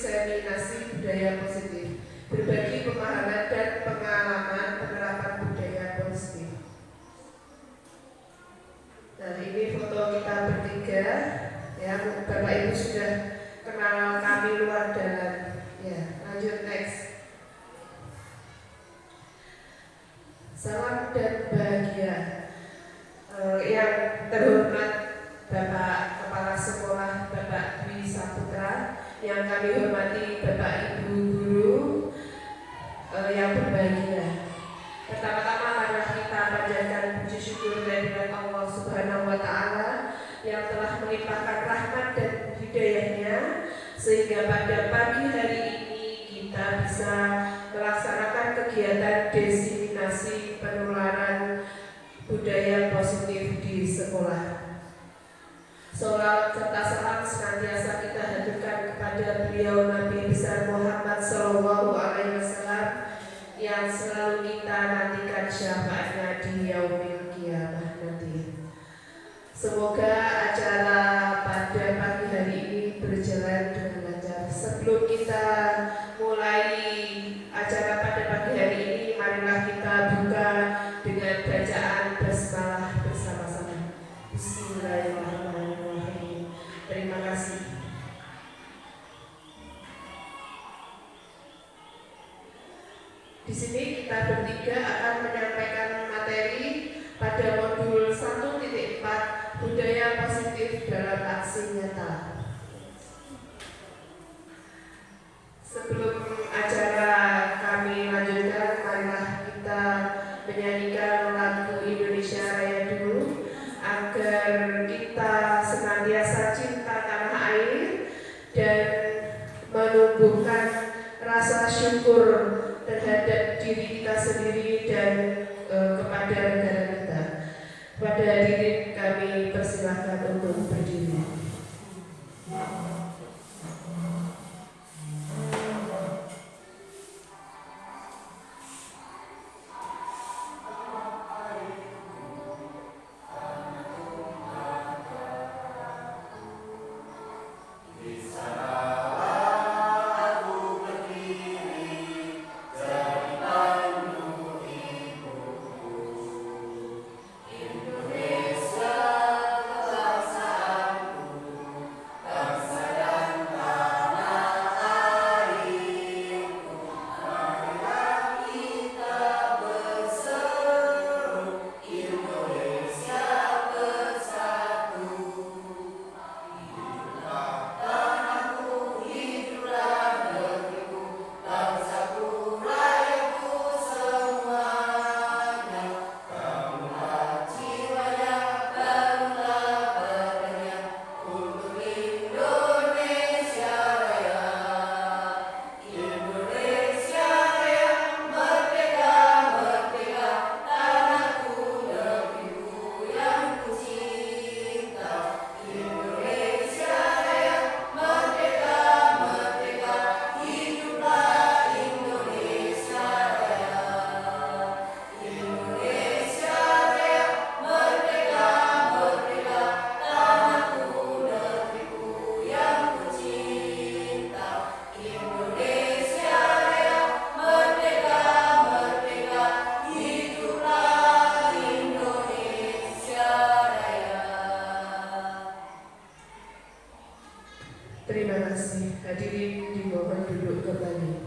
diseminasi budaya positif, berbagi pemahaman dan pengalaman penerapan budaya positif. Nah, ini foto kita bertiga, ya. Bapak Ibu sudah kenal kami luar dalam. Ya, lanjut next. Salam dan bahagia. Yang terhormat Bapak Kepala Sekolah Bapak Dwi Saputra, yang kami hormati Bapak Ibu Guru yang berbahagia. Pertama-tama marilah kita panjatkan puji syukur kehadirat Allah Subhanahu wa Ta'ala yang telah melimpahkan rahmat dan hidayahnya sehingga pada pagi hari ini kita bisa melaksanakan kegiatan diseminasi penularan budaya positif di sekolah. Salawat serta salam senantiasa kita haturkan kepada beliau Nabi besar Muhammad Sallallahu Alaihi Wasallam yang selalu kita nantikan syafaatnya di yaumil qiyamah nanti. Semoga acara pada pagi hari ini berjalan dengan lancar. Sebelum kita mulai acara pada pagi hari ini, marilah kita buka dengan bacaan basmalah bersama-sama. Bismillahirrahmanirrahim. Terima kasih. Di sini kita bertiga akan menyampaikan materi pada modul 1.4 budaya positif dalam aksi nyata. Sebelum acara kami lanjutkan, marilah kita menyanyikan lagu Indonesia Raya dulu agar kita senantiasa cinta tanah air dan menumbuhkan rasa syukur terhadap diri kita sendiri dan kepada negara kita. Pada hadirin kami persilahkan untuk berdiri. Terima kasih. Hadirin dimohon duduk kembali.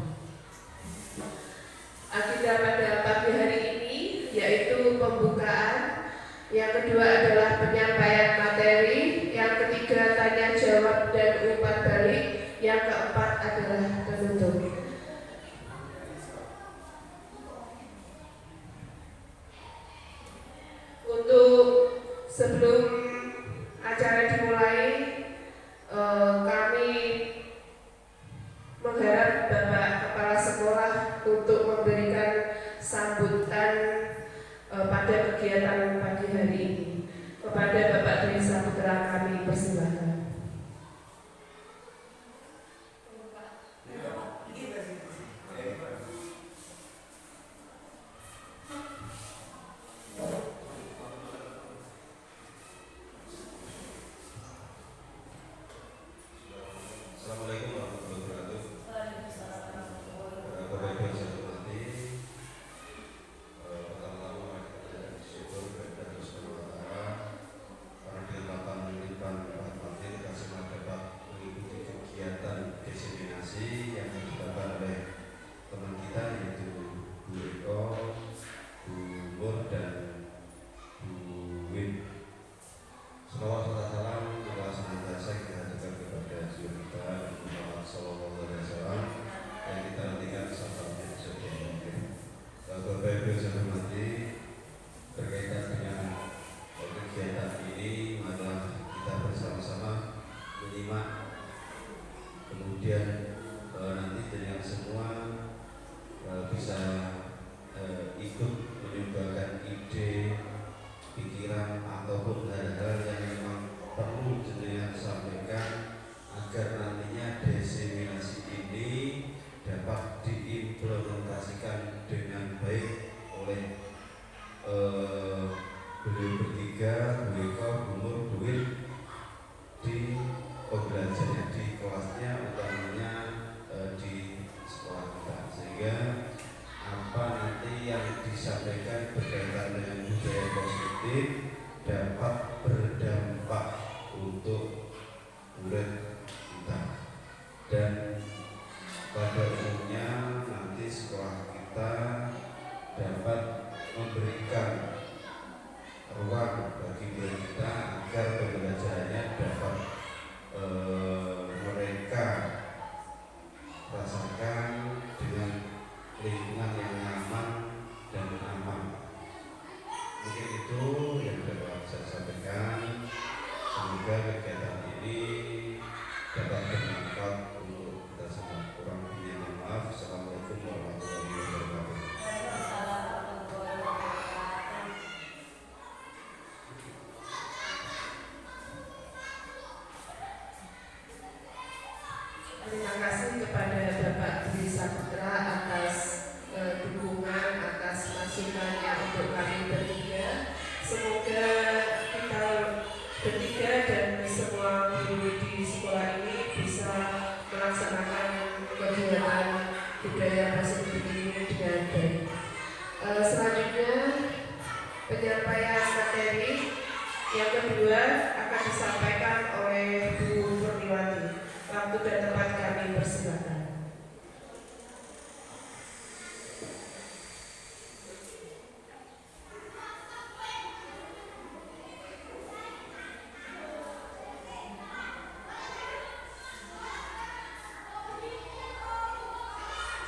Agenda pada pagi hari ini yaitu pembukaan, yang kedua adalah penyampaian materi, yang ketiga tanya jawab dan umpan balik, yang keempat adalah penutup. Untuk sebelum acara dimulai, kami mengharap Bapak Kepala Sekolah untuk memberikan sambutan pada kegiatan pagi hari ini. Kepada Bapak Dwi Saputra kami persilahkan. Assalamualaikum warahmatullahi wabarakatuh. nanti dengan semua bisa ikut menyumbangkan ide, pikiran ataupun hal-hal yang memang perlu jenengan sampaikan agar nantinya diseminasi ini dapat diimplementasikan dengan baik oleh beliau bertiga, Bu Eko, Bu Nur, Bu Wil di pembelajaran di kelasnya, utamanya di sekolah kita, sehingga apa nanti yang disampaikan berkaitan dengan budaya positif dapat berdampak untuk murid kita, dan pada umumnya nanti sekolah kita dapat memberikan ruang bagi murid kita agar pembelajarannya dapat mereka rasakan dengan lingkungan yang nyaman dan aman. Mungkin itu yang dapat saya sampaikan. Semoga kegiatan ini dapat bermanfaat untuk kita semua. Kurang lebihnya mohon maaf. Assalamualaikum warahmatullahi wabarakatuh. Terima kasih kepada Bapak Dwi Saputra atas dukungan, atas masukannya untuk kami bertiga. Semoga kita bertiga dan semua guru di sekolah ini bisa melaksanakan kegiatan budaya positif ini dengan baik. Selanjutnya penyampaian materi yang kedua akan disampaikan oleh Bu Purniwati. Waktu dan tempat kami persilakan.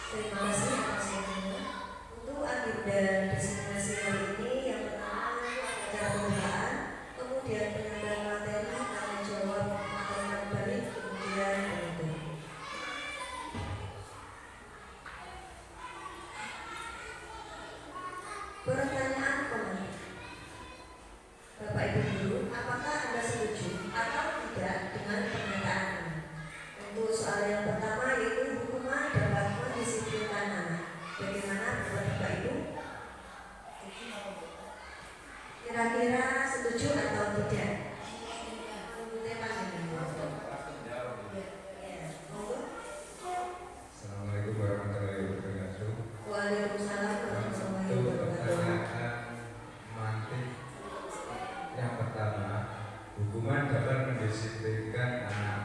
Terima kasih atas waktunya. Untuk agenda diseminasi hari ini, yang pertama acara pembukaan, kemudian penyampaian materi, tanya jawab, materi balik, kemudian penutup. Pertanyaan komen. Bapak Ibu Guru, apakah Anda setuju atau tidak dengan pernyataan ini? Untuk soal yang pertama yaitu hukuman dapat mendisiplinkan anak. Bagaimana menurut Bapak Ibu? Kira-kira setuju atau tidak? Assalamualaikum warahmatullahi wabarakatuh. Waalaikumsalam warahmatullahi Untuk wabarakatuh. pertanyaan mantik yang pertama, hukuman dapat mendisiplinkan anak.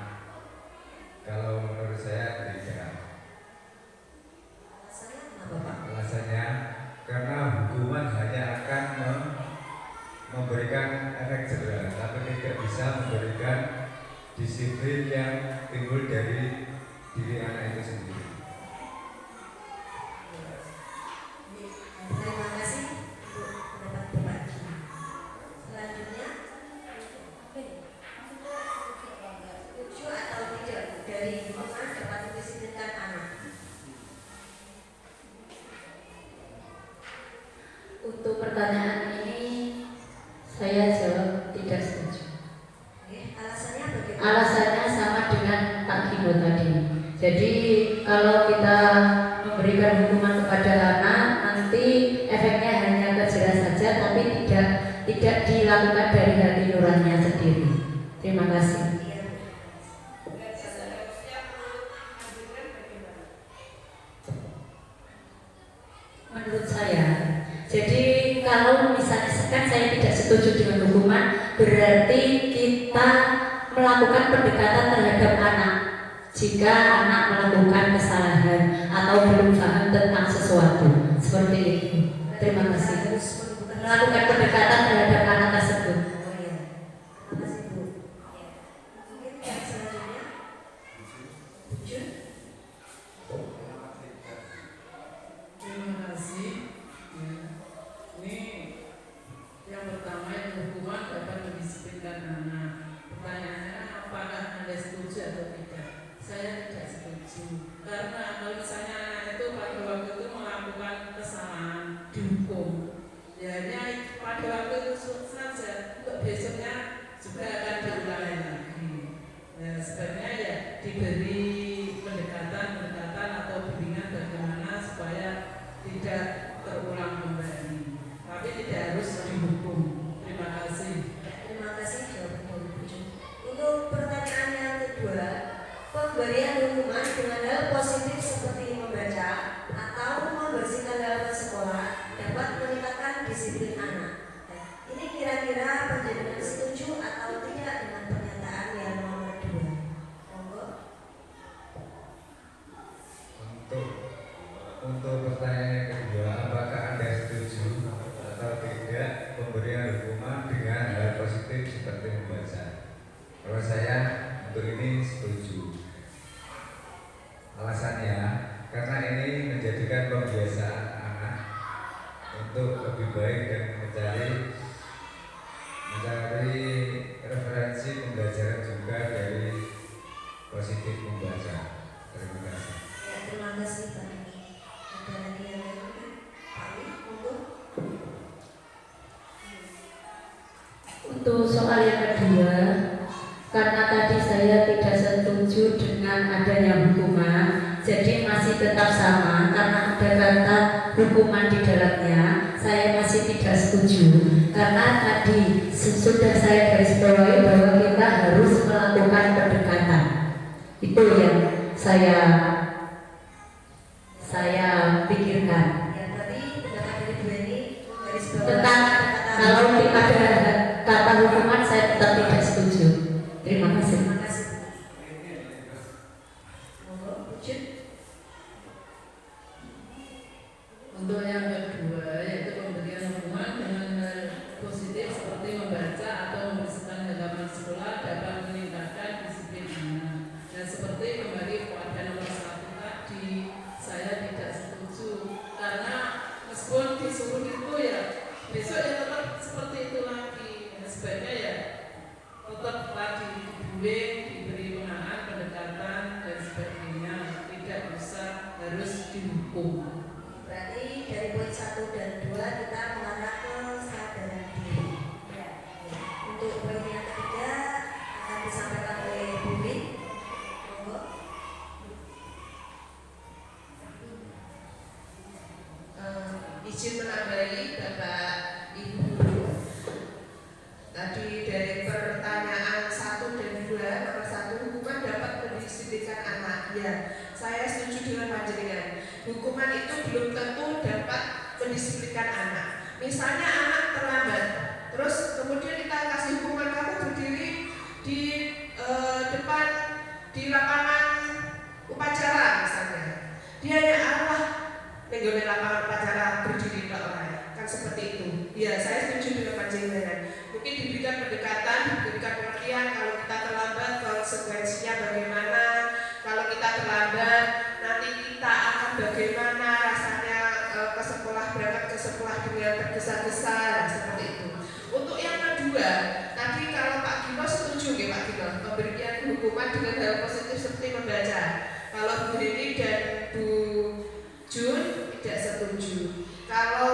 Kalau menurut saya tidak. Alasannya kenapa Pak? Alasannya karena hukuman hanya akan memberikan efek jerah, tapi tidak bisa memberikan disiplin yang timbul dari diri anak itu sendiri. Terima kasih untuk pendapat Bapak. Selanjutnya, setuju atau tidak dari hukuman dapat mendisiplinkan anak? Untuk pertanyaan ini saya jawab tidak setuju. Alasannya bagaimana? Alasannya sama dengan Pak Gino tadi. Jadi kalau kita memberikan hukuman kepada anak, nanti efeknya hanya kejelas saja, tapi tidak dilakukan dari hati nuraninya sendiri. Terima kasih. Menurut saya, jadi kalau misalnya kan saya tidak setuju dengan hukuman, berarti kita melakukan pendekatan terhadap anak. Jika anak melakukan kesalahan atau belum paham tentang sesuatu, seperti itu. Terima kasih. Melakukan pendekatan terhadap anak tersebut. Oh iya. Terima kasih Bu. Mungkin yang selanjutnya, Jun. Terima kasih. Ya. Ini yang pertama, yang hukuman dapat mendisiplinkan anak. Pertanyaannya, apakah Anda setuju atau tidak? Saya tidak setuju. karena kalau misalnya anak itu pada waktu itu melakukan kesalahan dihukum, ya hanya pada waktu itu saja, untuk besoknya juga akan diulangi lagi. Ya, sebenarnya ya diberi pendekatan atau bimbingan bagaimana supaya tidak terulang kembali, tapi tidak harus dihukum. Terima kasih. Terima kasih jawaban dari Bu Jun. Untuk pertanyaan yang kedua, pemberian hukuman dengan hal positif seperti membaca atau membersihkan halaman sekolah dapat meningkatkan disiplin anak. Ini kira-kira penjelasan setuju atau tidak dengan pernyataan yang nomor 2? Monggo. Untuk pertanyaan yang kedua, apakah Anda setuju atau tidak pemberian hukuman dengan hal positif seperti membaca? Kalau saya untuk ini setuju. Alasannya karena ini menjadikan pembiasaan anak untuk lebih baik dan mencari referensi pembelajaran juga dari positif membaca. Terima kasih. Ya, terima kasih Pak. Ada lagi yang lain? Pak Wi, monggo. Untuk soal yang kedua, karena tadi saya tidak setuju dengan adanya hukuman, jadi masih tetap sama karena ada kata hukuman di dalamnya. Saya masih tidak setuju karena tadi sudah saya garis bawahi bahwa kita harus melakukan pendekatan. Itu yang saya pikirkan. Ya, tadi pendapat dari Bu Eni garis bawah Tentang kalau ada kata hukuman saya tetap tidak setuju. Terima kasih. Terima kasih. Monggo, Bu Jun. Untuk yang kedua, yaitu pemberian hukuman dengan hal positif seperti membaca atau membersihkan halaman sekolah dapat meningkatkan disiplin anak. Dan seperti kembali pada nomor 1 tadi, saya tidak setuju karena meskipun disuruh itu ya besok ya tetap seperti itu lagi. Dan sebaiknya ya tetap tadi dibimbing, diberi penanganan, pendekatan dan sebagainya, tidak bisa harus dihukum. Berarti dari poin 1 dan 2 kita mengarah ke kesadaran diri. Ya. Untuk poin yang ketiga akan disampaikan oleh Bu Win. Monggo. Izin menambahi Bapak Ibu, tadi dari pertanyaan 1 dan 2, nomor 1 hukuman dapat mendisiplinkan anak. Ya, saya setuju dengan panjenengan. Hukuman itu belum tentu dapat mendisiplinkan anak. Misalnya anak terlambat, terus kemudian kita kasih hukuman, kamu berdiri di depan di lapangan upacara misalnya. Dia ya Allah menggoleh lapangan upacara berdiri ke orang, kan seperti itu. Ya, saya setuju dengan panjenengan. Mungkin diberikan pendekatan, diberikan pengertian kalau kita terlambat konsekuensinya bagaimana. Kalau kita terlambat nanti kita akan bagaimana rasanya ke sekolah, berangkat ke sekolah dengan tergesa-gesa seperti itu. Untuk yang kedua, tadi kalau Pak Gino setuju ya Pak Gino, pemberian hukuman dengan hal positif seperti membaca. Kalau Bu Rini dan Bu Jun tidak setuju. Kalau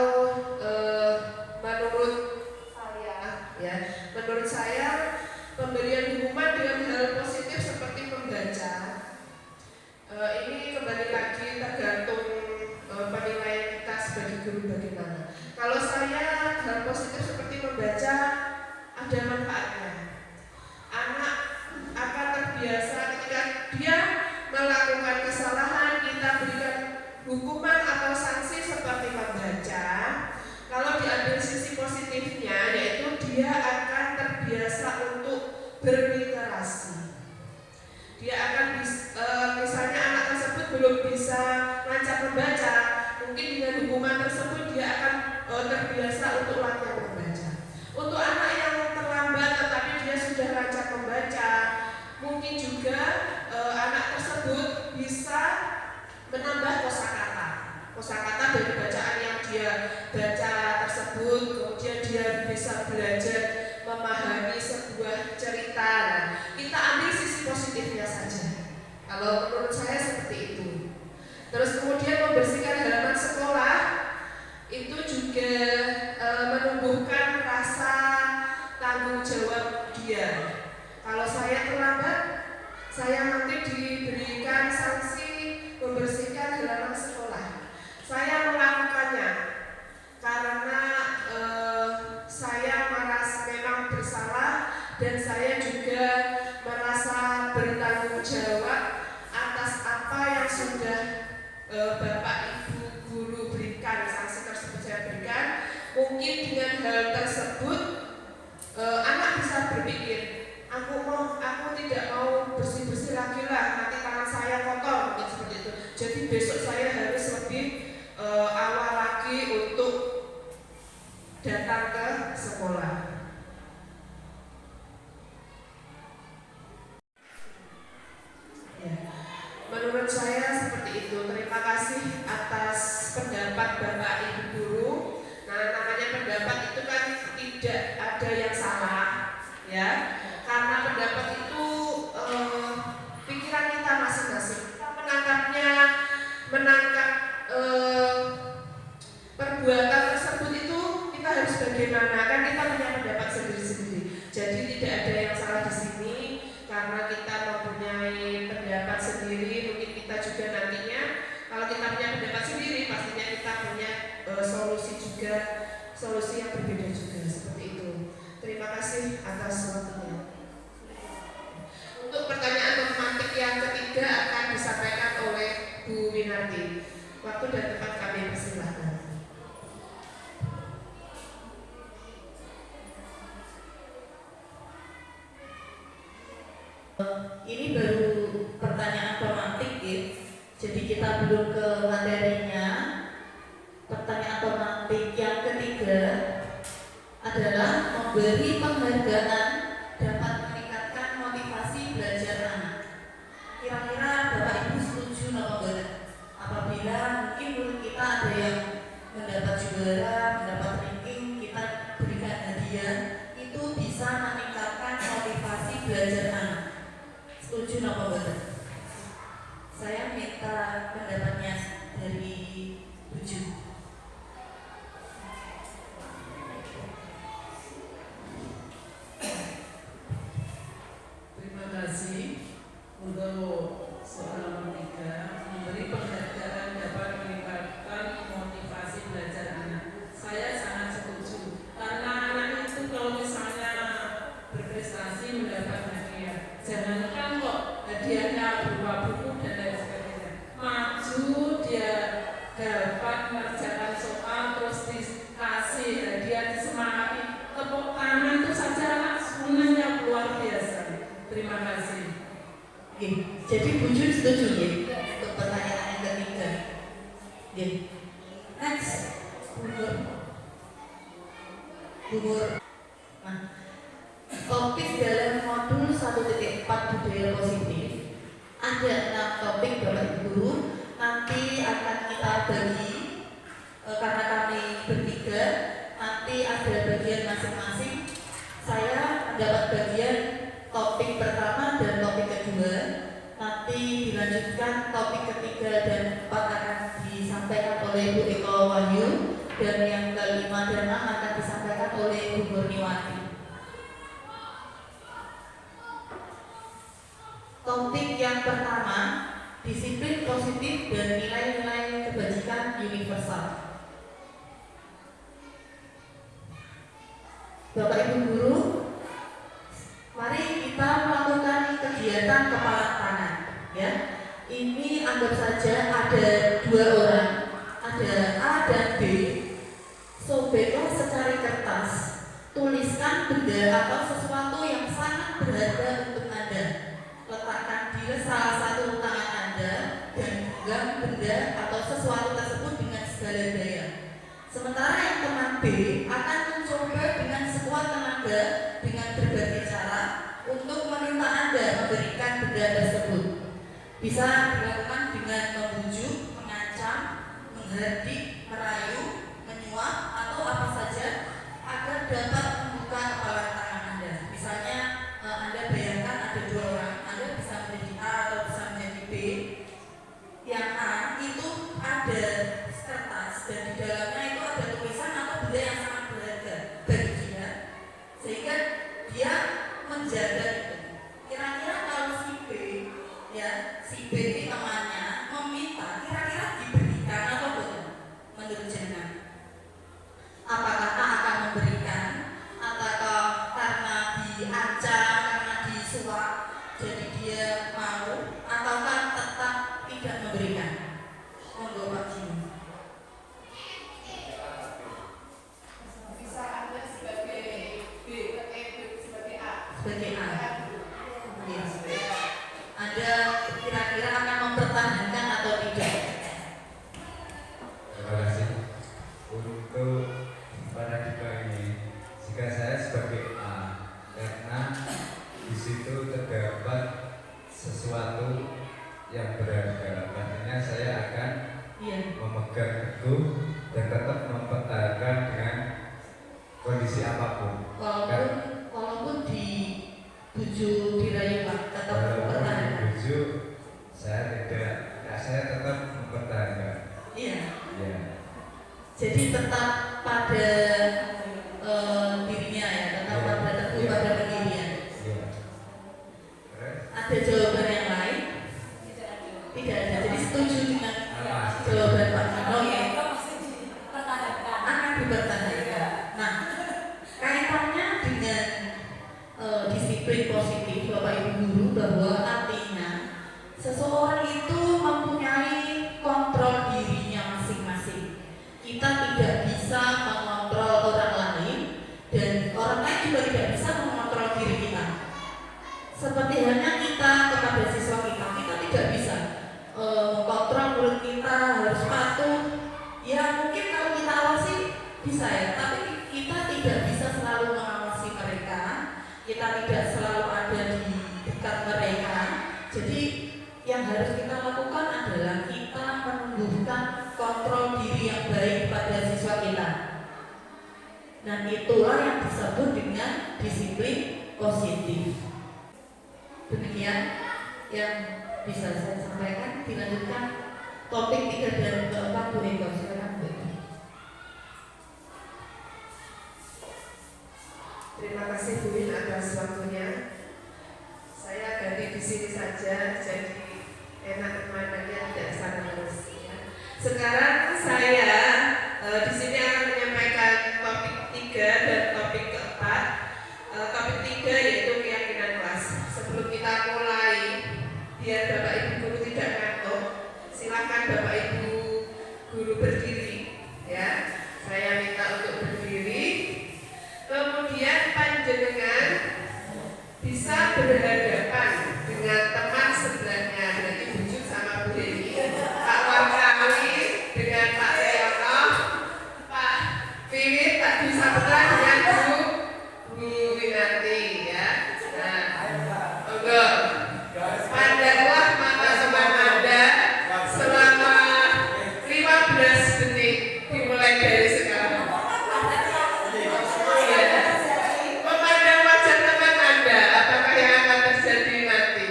menurut saya pemberian hukuman dengan hal positif seperti membaca ini kembali lagi tergantung penilaian kita sebagai guru bagaimana. Kalau saya hal positif seperti membaca ada manfaatnya. Anak akan terbiasa ketika dia melakukan kesalahan, kita berikan hukuman atau sanksi seperti membaca. Kalau diambil sisi positifnya, yaitu dia akan terbiasa untuk berliterasi. Dia akan misalnya anak tersebut belum bisa lancar membaca, mungkin dengan hukuman tersebut dia akan terbiasa untuk lancar membaca. Untuk anak yang terlambat tetapi dia sudah lancar membaca, mungkin juga anak tersebut bisa menambah kosakata dari bacaan yang dia baca tersebut, kemudian dia bisa belajar memahami sebuah cerita. Nah, kita ambil sisi positifnya saja. Kalau menurut saya seperti itu. yang sudah Bapak Ibu guru berikan, sanksi tersebut saya berikan, mungkin dengan hal tersebut anak bisa berpikir, aku tidak mau bersih-bersih lagi lah, nanti tangan saya kotor, mungkin seperti itu. Jadi besok saya harus lebih awal lagi untuk datang ke sekolah. Ya. Menurut saya seperti itu. Terima kasih atas pendapat Bapak Ibu guru. Nah, namanya pendapat itu kan tidak ada yang salah, ya. Karena pendapat itu pikiran kita masing-masing. Kita menangkap perbuatan tersebut itu kita harus bagaimana? Kan kita punya pendapat sendiri-sendiri. Jadi tidak ada yang salah di sini karena kita mempunyai pendapat sendiri. Mungkin kita juga nantinya kalau kita punya pendapat sendiri pastinya kita punya solusi yang berbeda juga seperti itu. Terima kasih atas waktunya. Untuk pertanyaan matematik yang ketiga akan disampaikan oleh Bu Winarti. Waktu dan tempat kami persilahkan. Ini baru pertanyaan tematik ya. Jadi kita belum ke materinya. Pertanyaan tematik yang ketiga adalah memberi penghargaan dapat meningkatkan motivasi belajar anak. Kira-kira Bapak Ibu setuju apa enggak? Apabila mungkin menurut kita ada yang mendapat juara, mendapat ranking, kita berikan hadiah, itu bisa meningkatkan motivasi belajar anak. Setuju apa enggak? Saya minta pendapatnya dari Buju. Terima kasih untuk soal nomor 3, memberi penghargaan dapat meningkatkan motivasi belajar anak. Saya sangat setuju karena anak itu kalau misalnya berprestasi mendapat hadiah, jangankan kok hadiahnya berupa buku dan lain sebagainya, maju dia dapat mengerjakan soal terus dikasih hadiah, disemangati, tepuk tangan itu saja anak senangnya luar biasa. Terima kasih. Oke, jadi Buju setuju ya untuk pertanyaan yang ketiga. Oke. Next, Bubur. Nah, topik dalam modul 1.4 budaya positif ada 6 topik Bapak Ibu. Nanti akan kita bagi karena kami bertiga, nanti ada bagian masing-masing. Saya mendapat bagian topik pertama dan topik kedua. Nanti dilanjutkan topik ketiga dan 4 akan disampaikan oleh Bu Eko Wahyu, dan yang kelima dan 6 akan disampaikan oleh Bu Murniwati. Topik yang pertama, disiplin positif dan nilai-nilai kebajikan universal. Bapak Ibu guru, mari kita melakukan kegiatan kepala tangan, ya. Ini anggap saja ada 2 orang, ada A dan B. Sobeklah secari kertas, tuliskan benda atau sesuatu yang sangat berharga untuk Anda. Letakkan di salah satu tangan Anda dan genggam benda atau sesuatu tersebut dengan segala daya. Sementara yang teman B akan mencoba dengan sekuat tenaga dengan berbagai cara untuk meminta Anda memberikan benda tersebut. Bisa dilakukan dengan membujuk, mengancam, menghardik, merayu, menyuap, atau apa saja agar dapat membuka kepala tangan Anda. Misalnya Anda bayangkan ada 2 orang, Anda bisa menjadi A atau bisa menjadi B. Yang A itu ada kertas dan di dalamnya itu ada tulisan atau benda yang sangat berharga bagi dia, sehingga dia menjaga itu. Kira-kira kalau si B, ya si B ini temannya meminta, kira-kira diberikan atau bukan? Menurut jenengan, apakah A akan memberikan, atau karena diancam, karena disuap, jadi dia mau, ataukah tetap tidak memberikan. Monggo Pak Jimmy. Bisa Anda sebagai B, sebagai A. Sebagai A. Yes. Anda kira-kira akan mempertahankan atau tidak? Terima kasih. Untuk paradigma ini, jika saya sebagai A, karena di situ terdapat sesuatu yang berharga, artinya saya akan memegang teguh dan tetap mempertahankan dengan kondisi apapun. Walaupun dibujuk dirayu Pak, tetap mempertahankan. Dibujuk, saya tetap mempertahankan. Iya. Iya. Jadi tetap pada dirinya ya, tetap pada teguh pada pendirian. Iya. Ada jawaban yang lain? Tidak ada. Jadi setuju dengan jawaban Pak Nino ya. Akan dipertahankan. Nah, kaitannya dengan disiplin positif Bapak Ibu guru, bahwa artinya seseorang itu mempunyai kontrol dirinya masing-masing. Kita tidak bisa mengontrol orang lain dan orang lain juga tidak bisa mengontrol diri kita. Seperti halnya kita kepada siswa kita tidak bisa mengkontrol mulut kita harus patuh. Ya mungkin kalau kita awasi bisa ya, tapi kita tidak bisa selalu mengawasi mereka. Kita tidak selalu ada di dekat mereka. Jadi yang harus kita lakukan adalah kita menumbuhkan kontrol diri yang baik pada siswa kita. Dan itulah yang disebut dengan disiplin positif. Demikian yang bisa saya sampaikan. Dilanjutkan topik 3 dan 4 Bu Eko, silakan Bu. Terima kasih Bu Win atas waktunya. Saya ganti di sini saja, jadi enak pemandangannya tidak sana terus. Ya. Sekarang saya di sini akan menyampaikan topik 3 dan topik keempat. Topik 3 yaitu keyakinan kelas. Sebelum kita mulai, biar Bapak Ibu guru tidak ngantuk, silakan Bapak Ibu guru berdiri. Ya, saya minta untuk berdiri. Kemudian panjenengan bisa berhadapan dengan teman sebelahnya, berarti bujuk sama Bu Dewi, Pak Warkawi dengan Pak Leono, Pak Wiwit, Pak Dwi Saputra dengan Bu Winarti, ya. Nah, enggak. Pandanglah mata teman Anda selama 15 menit dimulai dari sekarang. Memandang wajah teman Anda, apakah yang akan terjadi nanti?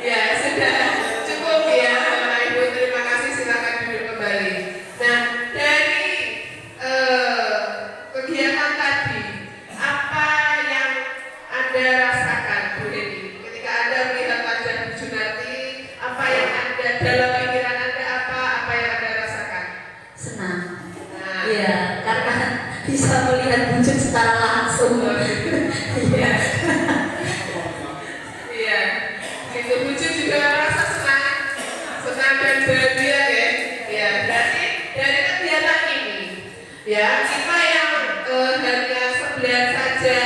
Ya, sudah cukup ya, Bapak Ibu. Terima kasih, silakan duduk kembali. Nah, dari kegiatan tadi, apa yang Anda rasakan, Bu Dewi? Ketika Anda melihat wajah Bu Junarti, apa yang Anda, dalam pikiran Anda, apa yang Anda rasakan? Senang. Nah, Iya, karena bisa melihat wujud secara langsung. Iya. iya. Itu wujud juga merasa senang dan bahagia ya. Ya, berarti dari kegiatan ini, ya kita yang hanya sebelah saja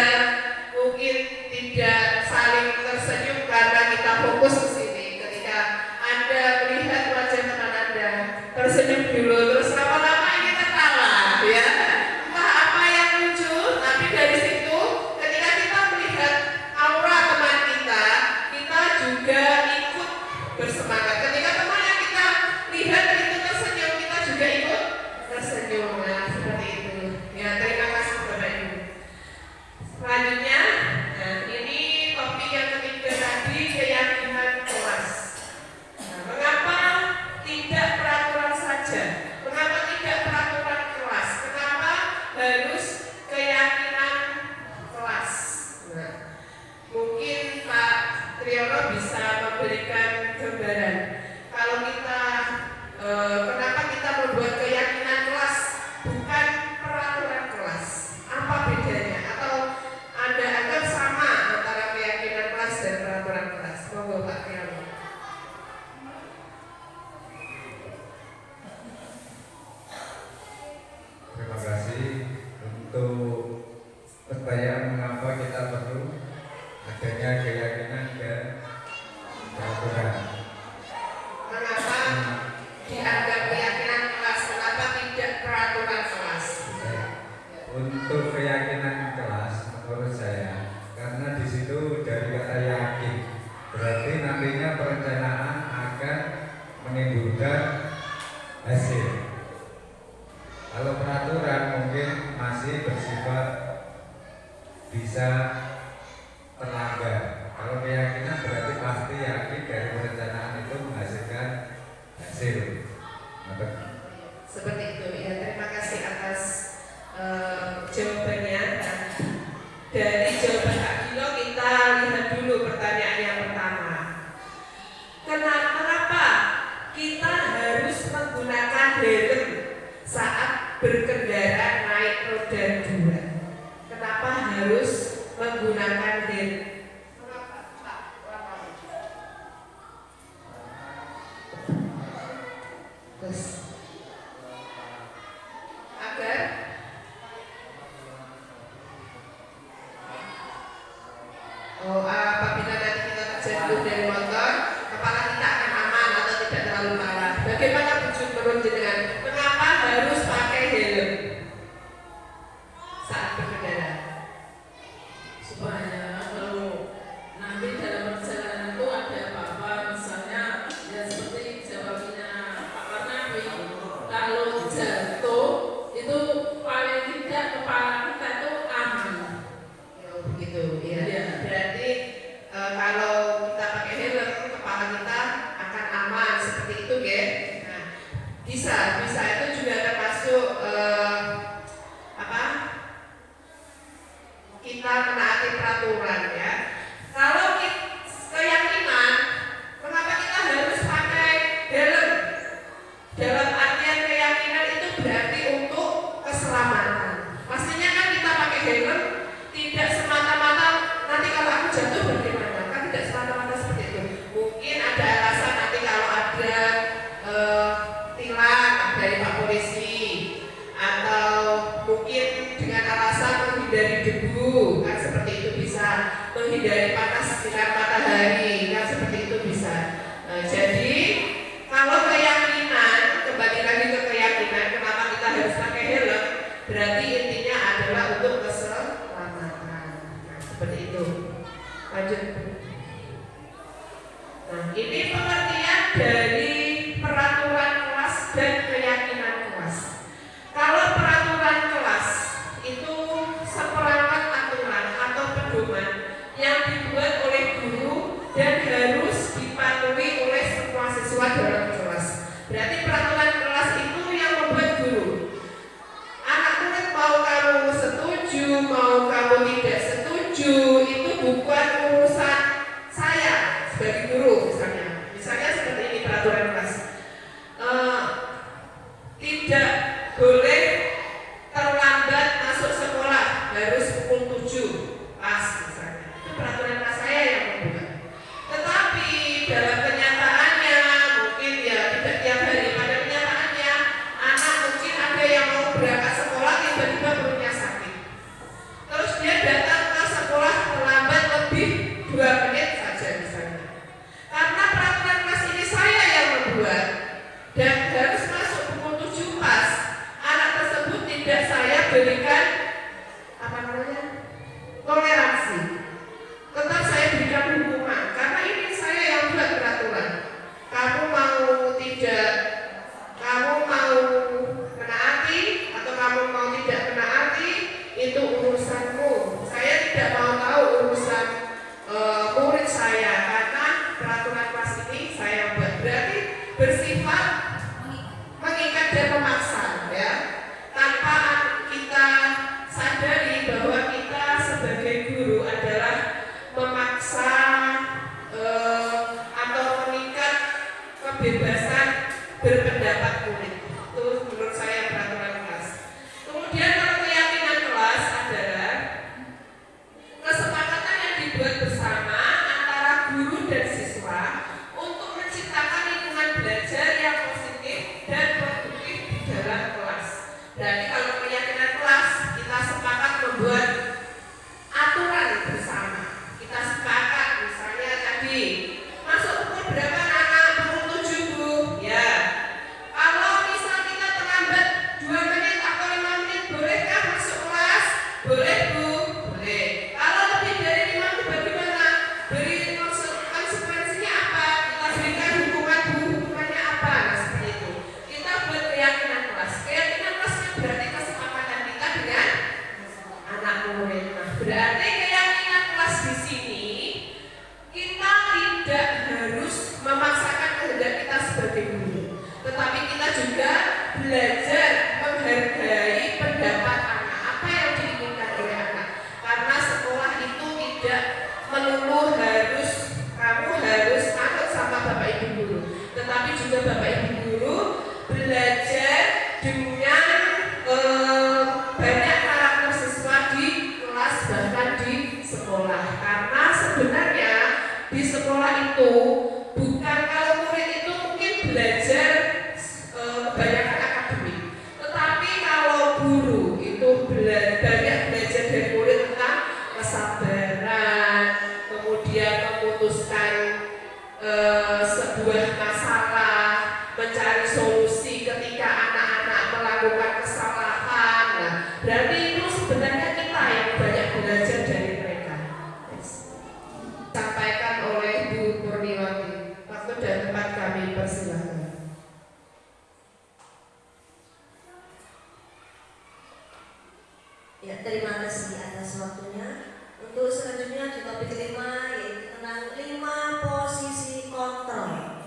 mungkin tidak saling tersenyum karena kita fokus ke sini. Ketika Anda melihat wajah teman Anda, tersenyum dulu, terus lama-lama ini tertawa, ya. Entah apa yang muncul, tapi dari situ ketika kita melihat aura teman kita juga ikut bersemangat. Ketika teman yang kita lihat itu tersenyum, kita juga ikut tersenyum. Nah, seperti itu. Ya, terima kasih Bapak Ibu. Selanjutnya, nah, ini topik yang ketiga tadi, keyakinan kelas. Nah, mengapa tidak peraturan saja? Mengapa tidak peraturan kelas? Kenapa harus keyakinan kelas? Nah, mungkin Pak Triyono bisa memberikan gambaran. nantinya perencanaan akan menimbulkan hasil. Kalau peraturan mungkin masih bersifat bisa terlambat. Kalau keyakinan berarti pasti yakin dari perencanaan itu menghasilkan hasil. Seperti itu ya. Terima kasih atas jawabannya. Dari jawaban Kak Gino kita lihat dulu pertanyaan yang pertama. Kenapa kita harus menggunakan helm saat berkendara naik roda 2? Kenapa harus menggunakan helm? Terus agar apabila nanti kita terjatuh dari motor, kepala kita akan aman atau tidak terlalu parah. Bagaimana menurut jenengan? Mengapa harus pakai helm saat berkendara? Supaya kalau nanti dalam perjalanan itu ada apa-apa, misalnya ya seperti jawabannya Pak Warnawi, kalau jatuh itu paling tidak kepala kita itu aman. Ya, begitu ya. Ya. Berarti kalau kita pakai helm, kepala kita akan aman seperti itu, ya. Nah, bisa itu juga termasuk kita menaati peraturan, ya. Kalau keyakinan, mengapa kita harus pakai helm? Dalam artian keyakinan itu berarti untuk keselamatan. Pastinya kan kita pakai helm tidak semata-mata nanti kalau aku jatuh bagaimana? Kan tidak semata-mata seperti itu. Mungkin ada alasan nanti kalau ada tilang dari Pak Polisi, atau mungkin dengan alasan menghindari debu, kan seperti itu bisa, menghindari panas sinar matahari, kan seperti itu bisa. Jadi kalau keyakinan, kembali lagi ke keyakinan, kenapa kita harus pakai helm? Berarti intinya adalah untuk keselamatan. Nah, seperti itu. Lanjut. Nah, ini pengertian dari peraturan kelas dan keyakinan kelas. Kalau peraturan kelas itu seperangkat aturan atau pedoman yang dibuat oleh guru dan harus dipatuhi oleh semua siswa dalam kelas. Berarti peraturan kelas itu yang membuat guru. Anak murid mau kamu setuju, mau kamu tidak setuju, itu bukan urusan saya sebagai guru misalnya. Misalnya seperti ini peraturan kelas. Tidak boleh terlambat masuk sekolah, harus pukul 7 pas misalnya. Itu peraturan kelas saya yang membuat. Tetapi dalam kenyataannya mungkin ya tidak tiap hari. Pada kenyataannya anak mungkin ada yang mau berangkat sekolah tiba-tiba perutnya sakit. Terus dia datang ke sekolah terlambat lebih 2 menit saja misalnya. Karena peraturan kelas ini saya yang membuat dan harus masuk pukul 7 pas, anak tersebut tidak saya berikan toleransi. Tetap saya berikan hukuman karena ini saya yang buat peraturan. Kamu mau menaati atau kamu mau tidak menaati, itu urusanmu. Saya tidak mau tahu urusan murid saya karena peraturan kelas ini saya buat. Berarti bersifat mengikat dan memaksa, ya. Tanpa kita sadari bahwa kita sebagai guru adalah memaksa atau mengikat kebebasan berpendapat murid. Itu menurut saya peraturan kelas. Kemudian kalau keyakinan kelas adalah kesepakatan yang dibuat bersama antara guru dan siswa untuk menciptakan lingkungan belajar yang positif dan produktif di dalam kelas. Berarti kalau keyakinan kelas, kita sepakat membuat aturan bersama. Kita sepakat misalnya tadi masuk pukul berapa anak? Pukul 7 Bu. Ya. Kalau sebagai guru. Tetapi kita juga belajar menghargai pendapat anak, apa yang diinginkan oleh anak. Karena sekolah itu tidak melulu kamu harus takut sama Bapak Ibu guru, tetapi juga Bapak Ibu guru belajar dengan banyak karakter siswa di kelas bahkan di sekolah. Karena sebenarnya di sekolah itu bukan, kalau murid itu mungkin belajar kebanyakan akademik, tetapi kalau guru itu banyak belajar dari murid tentang kesabaran, kemudian memutuskan sebuah masalah, mencari solusi ketika anak-anak melakukan kesalahan. Nah, berarti itu sebenarnya kita yang banyak belajar dari mereka. Sampaikan oleh Bu Purniwati. Waktu dan tempat kami persilahkan. Ya, terima kasih atas waktunya. Untuk selanjutnya di topik 5 yaitu tentang 5 posisi kontrol.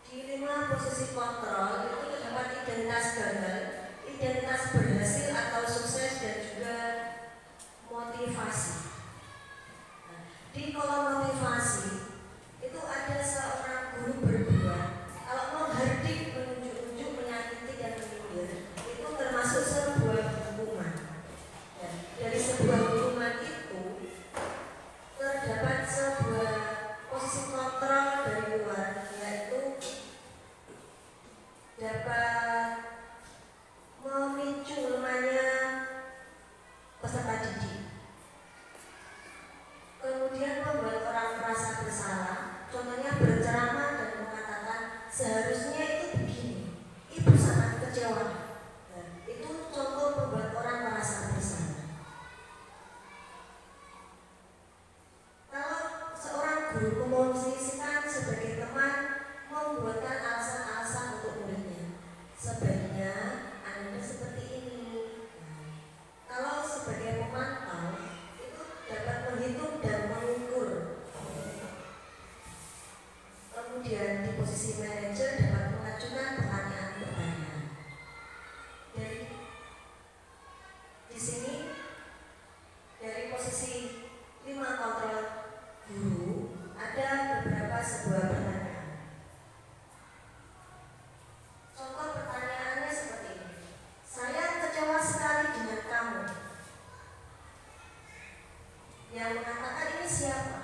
Di 5 posisi kontrol itu terdapat identitas gagal, identitas berhasil atau sukses, dan juga motivasi. Nah, di kolom motivasi itu ada seorang guru berdua. Kalau menghardik, menunjuk-nunjuk, menyakiti dan menyindir, itu termasuk sebuah hukuman. Dan dari sebuah hukuman itu terdapat sebuah posisi kontrol dari luar, yaitu dapat memicu lemahnya peserta didik, kemudian membuat orang merasa bersalah. Contohnya berceramah dan mengatakan seharusnya itu begini, ibu sangat kecewa. Nah, itu contoh membuat orang merasa bersalah. Kalau seorang guru memposisikan sebagai teman, membuatkan alasan-alasan untuk muridnya, sebaiknya Anda seperti ini. Nah, kalau sebagai pemantau itu dapat menghitung dan mengukur. Kemudian di posisi manajer dapat mengajukan pertanyaan-pertanyaan. Di sini dari posisi 5 kontrol guru ada beberapa sebuah pertanyaan. Contoh pertanyaannya seperti ini. Saya kecewa sekali dengan kamu. Yang mengatakan ini siapa?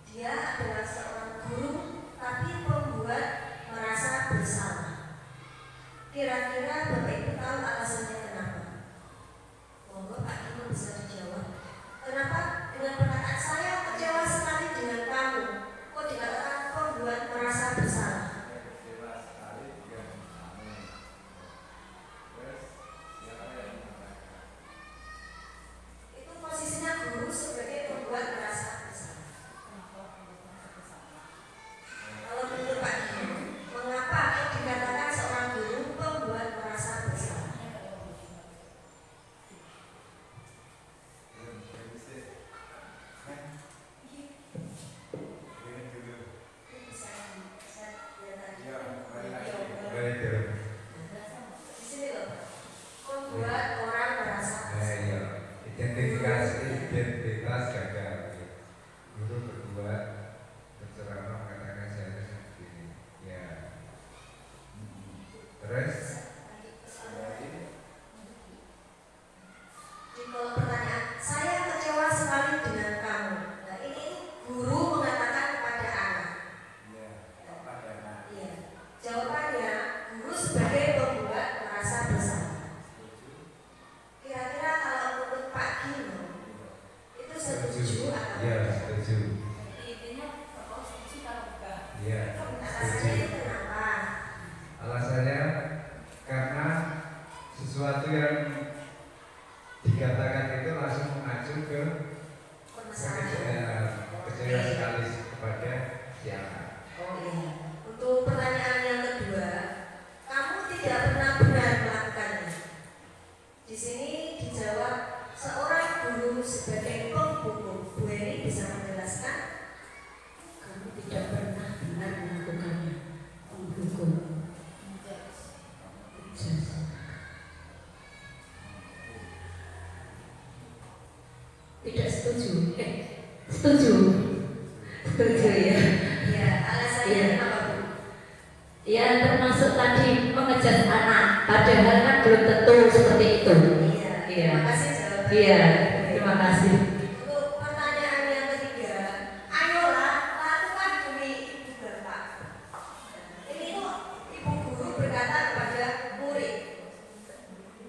Dia adalah seorang guru tapi membuat merasa bersalah. Kira-kira Bapak Ibu tahu alasannya kenapa? Monggo Pak Ibu bisa dijawab. Kenapa dengan perkataan saya kecewa sekali dengan kamu, kok dikatakan membuat merasa bersalah? Itu posisinya guru sebagai pembuat merasa bersalah. Kalau menurut Pak Ibu, mengapa dikatakan seorang guru pembuat merasa bersalah? Di sini loh, membuat orang merasa bersalah. Identitas gagal. Guru berbuat berceramah mengatakan saya seperti ini. Ya. Terus Di kolom pertanyaan, saya kecewa sekali dengan kamu. Nah, ini guru mengatakan kepada anak. Iya. Jawabannya, guru sebagai pembuat merasa bersalah. Kira-kira kalau menurut Pak Gino, itu setuju atau ya tidak? setuju. Tidak setuju. Setuju. Setuju ya. Ya, alasannya Iya. apa Bu? Ya termasuk tadi mengejar anak, padahal kan belum tentu seperti itu. Iya. Iya. Terima kasih jawabannya. Iya, terima kasih. Untuk pertanyaan yang ketiga, ayolah lakukan demi ibu bapak. Ini tuh ibu guru berkata kepada murid.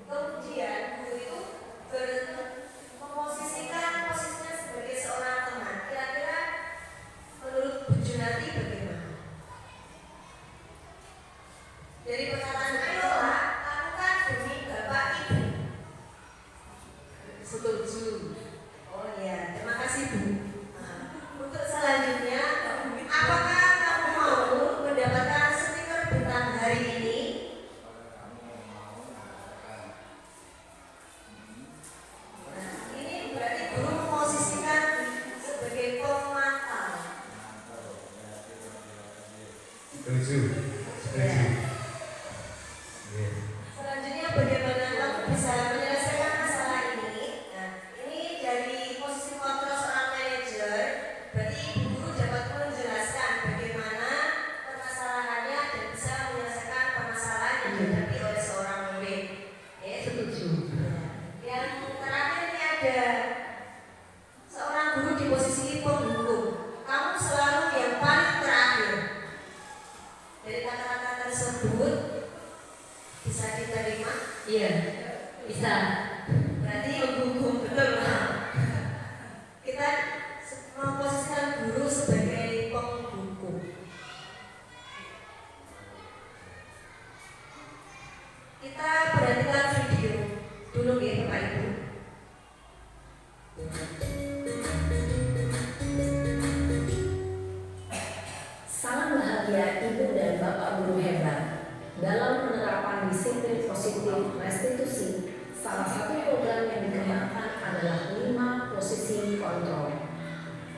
Kemudian guru itu memposisikan posisinya sebagai seorang teman. Kira-kira menurut Bu Junati bagaimana? Dari perkataan ayolah lakukan demi bapak ibu. Setuju. Oh iya, terima kasih Bu. Untuk selanjutnya, apakah kamu mau mendapatkan stiker bintang hari ini? Nah, ini berarti guru memposisikan sebagai pemantau. Setuju. Ya. Iya. Selanjutnya bagaimana kamu bisa menyelesaikan masalah ini? Nah, ini dari posisi kontrol seorang manajer, berarti ibu guru dapat menjelaskan bagaimana permasalahannya dan bisa menyelesaikan permasalahan yang dihadapi oleh seorang murid. Ya. Setuju. Yang terakhir ini ada seorang guru di posisi penghukum. Kamu selalu yang paling terakhir. Dari kata-kata tersebut bisa diterima? Iya, bisa. Berarti menghukum betul. Kita memposisikan guru sebagai penghukum. Kita perhatikan video dulu ya Bapak Ibu. Salam bahagia Ibu dan Bapak Guru hebat. Dalam penerapan disiplin positif restitusi, salah satu program yang dikembangkan adalah 5 posisi kontrol.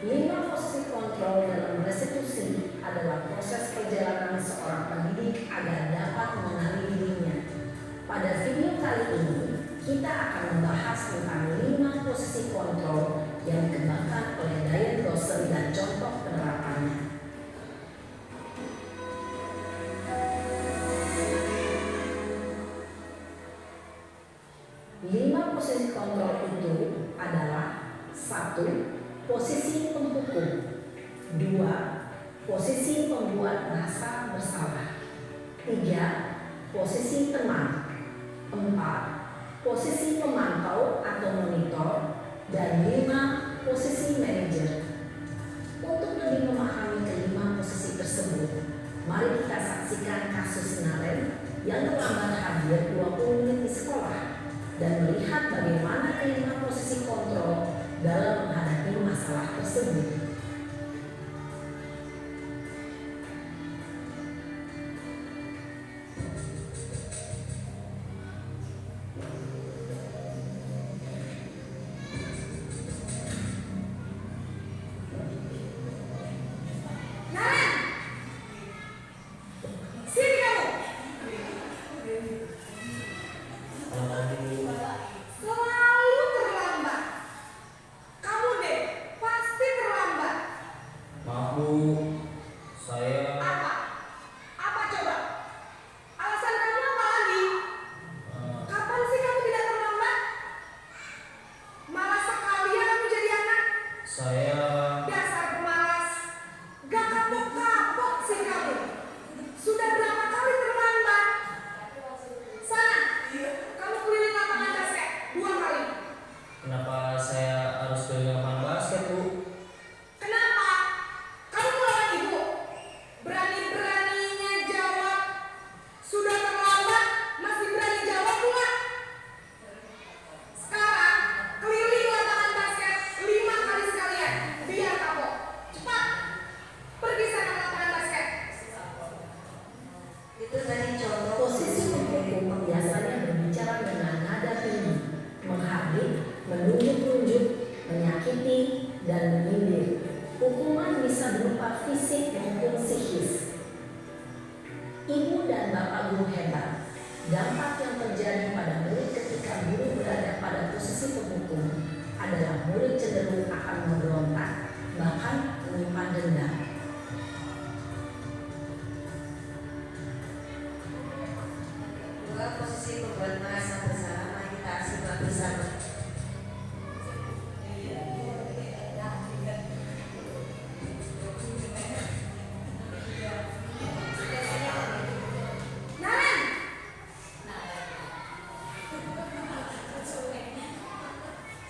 5 posisi kontrol dalam restitusi adalah proses perjalanan seorang pendidik agar dapat mengenali dirinya. Pada video kali ini, kita akan membahas tentang 5 posisi kontrol yang dikembangkan oleh Diane Dawson dan contoh penerapannya. 5 posisi kontrol itu adalah 1. Posisi penghukum, 2. Posisi pembuat merasa bersalah, 3. Posisi teman, 4. Posisi pemantau atau monitor, dan 5. Posisi manajer. Untuk lebih memahami kelima posisi tersebut, mari kita saksikan kasus Naren yang terlambat hadir 20 menit di sekolah dan melihat bagaimana kelima posisi kontrol dalam menghadapi masalah tersebut. Selalu terlambat. Kamu deh pasti terlambat. Maaf Bu, saya Apa? Apa coba? Alasan kamu apa lagi? Kapan sih kamu tidak terlambat? Malas sekali ya kamu jadi anak. saya Dasar pemalas. Gak kapok-kapok sih kamu. Sudah berapa kali terlambat? Sana, kamu keliling lapangan basket 2 kali. kenapa saya harus keliling lapangan basket Bu? Kenapa? Kamu melawan ibu. Berani-beraninya jawab. Sudah terlambat, masih berani jawab pula. Sekarang, keliling lapangan basket 5 kali sekalian. Biar kapok. Cepat. Pergi sana ke lapangan basket. Itu tadi contoh Posisi penghukum biasanya berbicara dengan nada tinggi, menghardik, menunjuk-nunjuk, menyakiti, dan menyindir. Hukuman bisa berupa fisik maupun psikis. Ibu dan Bapak Guru hebat, dampak yang terjadi pada murid ketika guru berada pada posisi penghukum adalah murid cenderung akan memberontak, bahkan menyimpan dendam. Dua, posisi membuat merasa bersalah. Mari kita simak bersama.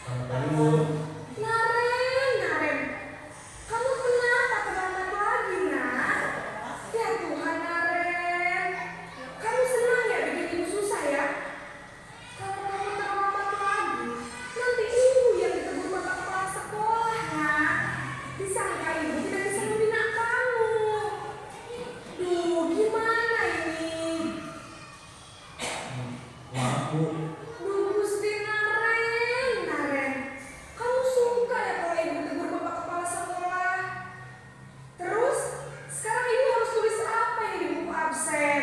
Selamat pagi, Bu. Naren, kamu kenapa terlambat lagi, nak? Ya Tuhan, Naren, kamu senang ya bikin ibu susah ya? Kalau kamu terlambat lagi, nanti ibu yang ditegur bapak kepala sekolah, nak. Disangka ibu tidak bisa membina kamu. Duh, gimana ini? Maaf, Bu. Duh, Gusti Naren, kamu suka ya kalau ibu tegur bapak kepala sekolah? Terus, sekarang ibu harus tulis apa ini di buku absen?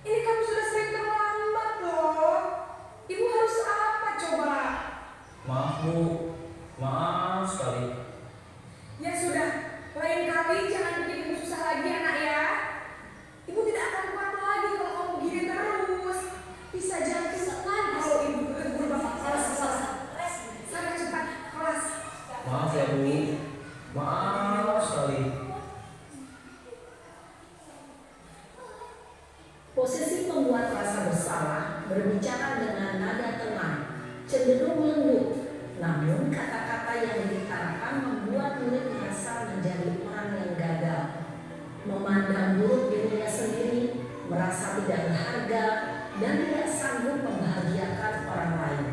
Ini kamu sudah sering terlambat loh. Ibu harus apa coba? Maaf, Bu. Maaf sekali. Ya sudah, lain kali jangan bikin ibu susah lagi anak ya. Ibu tidak akan kuat lagi kalau kamu begini terus. Bisa jantung lagi kalau ibu tegur bapak kepala sekolah. Sana cepat kelas. Maaf ya, Bu. Maaf sekali. Posisi pembuat rasa bersalah berbicara dengan nada tenang, cenderung lembut. Namun kata-kata yang diutarakan membuat murid merasa menjadi orang yang gagal, memandang buruk dirinya sendiri, merasa tidak berharga, dan tidak sanggup membahagiakan orang lain.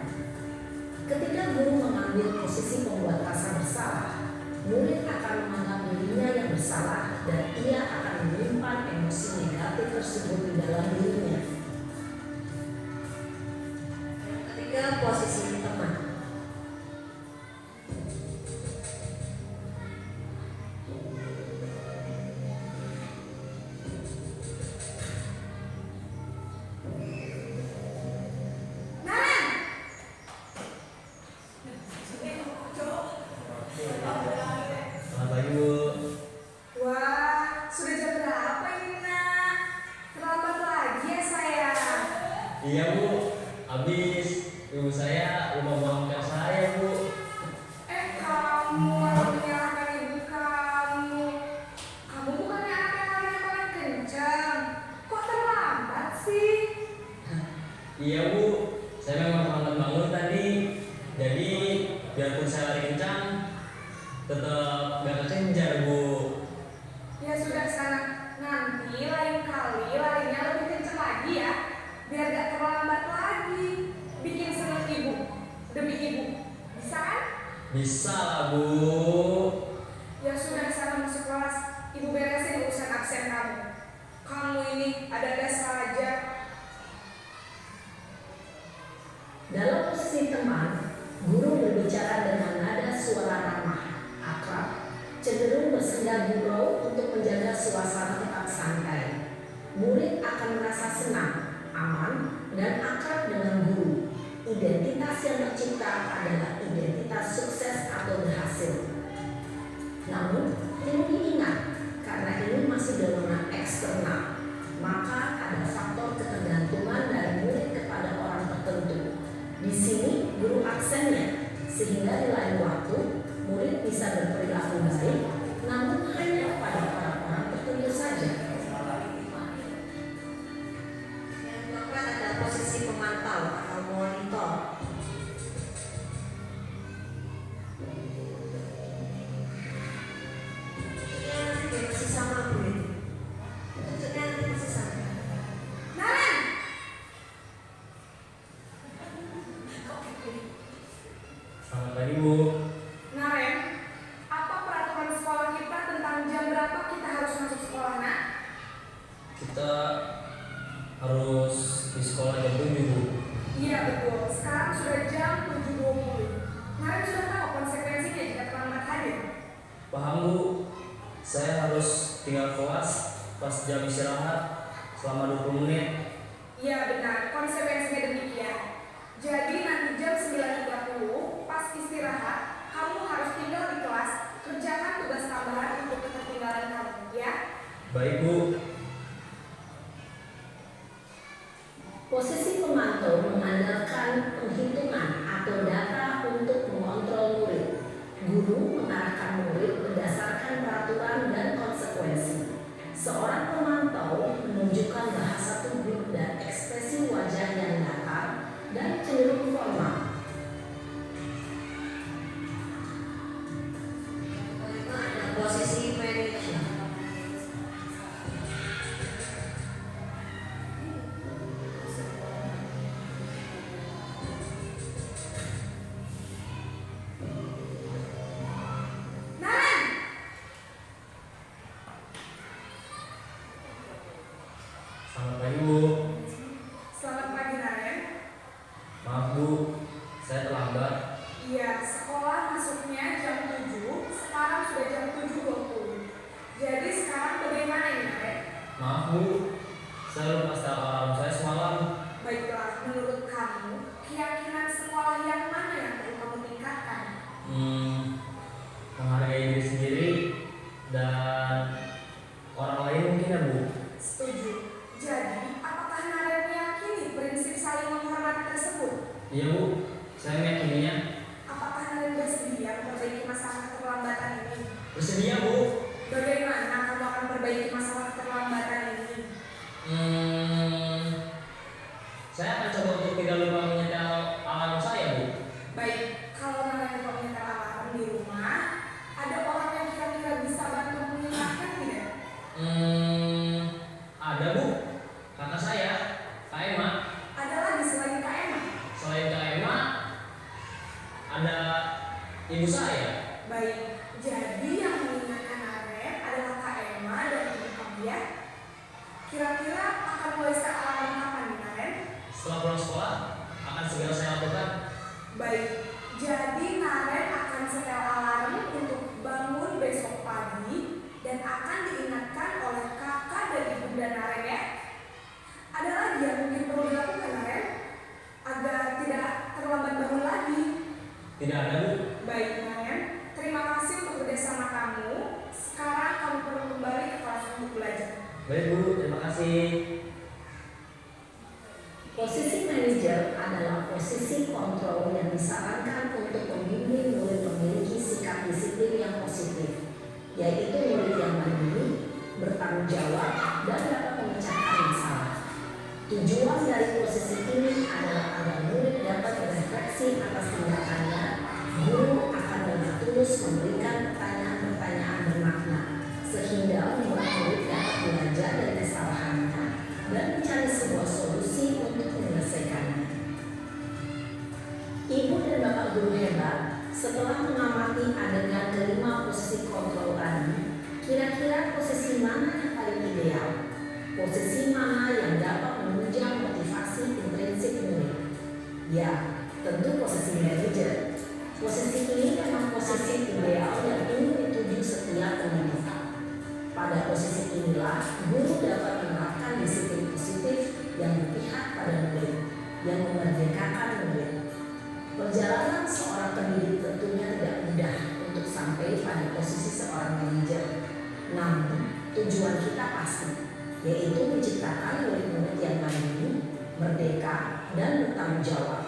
Ketika guru mengambil posisi pembuat rasa bersalah, murid akan menganggap dirinya yang bersalah dan ia akan menyimpan emosi negatif tersebut di dalam dirinya. Ketiga, posisi teman. Naren, Selamat pagi, Bu. wah, sudah jam berapa ini, nak? Terlambat lagi ya sayang. Iya, Bu. Habis ibu saya lupa bangunkan saya, Bu. Kamu malah menyalahkan ibu kamu. Kamu bukannya anak yang larinya paling kencang. Kok terlambat sih? Iya, Bu. Saya memang terlambat bangun tadi. Jadi biarpun saya lari kencang, tetap gak kekejar, Bu. Ya sudah sana, nanti lain kali larinya lebih kencang lagi ya, biar gak terlambat lagi. Bikin senang ibu, demi ibu, bisa kan? Bisa lah, Bu. Ya sudah sana masuk kelas, ibu beresin urusan absen kamu. Kamu ini ada-ada saja. Dalam posisi teman, guru berbicara dengan nada suara ramah, akrab, cenderung bersenda gurau untuk menjaga suasana tetap santai. Murid akan merasa senang, aman, dan akrab dengan guru. Identitas yang tercipta adalah identitas sukses atau berhasil. Namun, perlu diingat, karena ini masih dorongan eksternal, maka ada faktor ketergantungan dari murid kepada orang tertentu. Di sini guru aksennya, sehingga di lain waktu murid bisa berperilaku baik, namun hanya pada orang-orang tertentu saja. Yang keempat ada posisi pemantau atau monitor. Tunjuknya nanti masih sama, Bu. Tunjuknya nanti masih sama. Naren, Selamat pagi, Bu. Naren, apa peraturan sekolah kita tentang jam berapa kita harus masuk sekolah, nak? Kita harus di sekolah jam 7, Bu. Iya betul, sekarang sudah jam 7.20. Naren sudah tahu konsekuensinya jika terlambat hadir. Paham, Bu. Saya harus tinggal kelas pas jam istirahat selama 20 menit. Iya benar, konsekuensinya demikian. Jadi nanti jam 9.30 pas istirahat, Baik Bu. Posisi pemantau mengandalkan penghitungan atau data untuk mengontrol murid. Guru mengarahkan murid berdasarkan peraturan dan konsekuensi. Seorang pemantau menunjukkan bahasa tubuh dan ekspresi wajah yang datar dan cenderung formal. Ada posisi manajer. Selamat pagi Bu. Selamat pagi Naren. Maaf Bu, saya terlambat. Iya, sekolah masuknya jam 7, sekarang sudah jam 7.20. Jadi sekarang bagaimana ini Naren? Maaf Bu, saya lupa setel alarm saya semalam. Baiklah, menurut kamu, keyakinan sekolah yang mana yang perlu kamu tingkatkan? Menghargai diri sendiri dan orang lain mungkin ya Bu. Setuju. Jadi, apakah Naren meyakini prinsip saling menghormati tersebut? Iya Bu, saya meyakininya. Apakah Naren bersedia memperbaiki masalah keterlambatan ini? Bersedia Bu. Bagaimana kamu akan perbaiki masalah keterlambatan ini? Saya akan coba untuk tidak lupa menyetel alarm saya Bu. Baik, kalau Naren lupa menyetel alarm di rumah, ada orang yang kira-kira bisa bantu mengingatkan tidak? Ada Bu, kakak saya, Kak Emma. Ada lagi selain Kak Emma? Selain Kak Emma, ada ibu saya. Baik, jadi yang mengingatkan Naren adalah Kak Emma dan ibu kamu ya? Kira-kira akan mulai set alarm kapan nih Naren? Setelah pulang sekolah, akan segera saya lakukan. Baik, jadi Naren akan setel alarm untuk bangun besok pagi dan akan diingatkan oleh kakak dan ibunda Naren ya. Ada lagi yang mungkin perlu dilakukan Naren agar tidak terlambat bangun lagi. Tidak ada Bu. Baik Naren, terima kasih untuk kerjasama kamu. Sekarang kamu perlu kembali ke kelas untuk belajar. Baik Bu, terima kasih. Posisi manajer adalah posisi kontrol yang disarankan untuk membimbing murid memiliki sikap disiplin yang positif, yaitu murid yang mandiri, bertanggung jawab, dan dapat memecahkan masalah. Tujuan dari posisi ini adalah agar murid dapat berefleksi atas tindakannya. Guru akan dengan tulus memberikan pertanyaan-pertanyaan bermakna, sehingga membuat murid dapat belajar dari kesalahannya dan mencari sebuah solusi untuk menyelesaikannya. Ibu dan Bapak guru hebat, setelah mengamati adegan kelima posisi kontrol tadi, kira-kira posisi mana yang paling ideal? Posisi mana yang dapat menunjang motivasi intrinsik murid? Ya, tentu posisi manajer. Posisi ini memang posisi ideal yang ingin dituju setiap pemerintah. Pada posisi inilah, guru dapat menerapkan disiplin positif yang berpihak pada murid, yang memerdekakan murid. Perjalanan seorang pendidik tentunya tidak mudah untuk sampai pada posisi seorang manajer. Namun, tujuan kita pasti, yaitu menciptakan murid-murid yang mandiri, merdeka, dan bertanggung jawab.